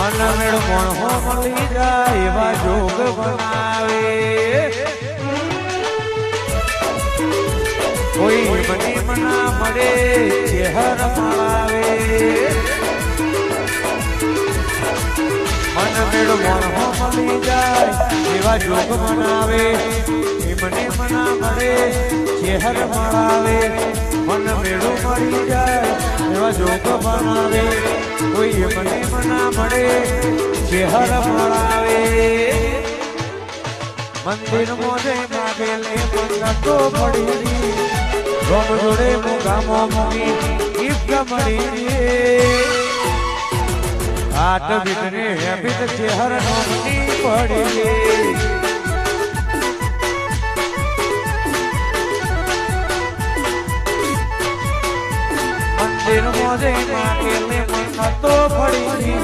મન મેળ મોણો મળી જાય એવા જોગ બનાવે કોઈ મને મના મળે ચહેર માવે મન મેળ મોણો મળી જાય એવા જોગ બનાવે મને મના મળે ચહેર મળાવે મન મેળું મળી જાય એવા જોગ બનાવે કોઈ મને મના મળે ચહેર મળાવે મંદિર મોજે માગેલે મંગતો પડી ગમ જોડે મુગામો મુગી ઇફ્ક મળી આટ ભીતરે હેબિત ચહેર નોમની પડી મંદિર મોજે માગેલે મંગતો પડી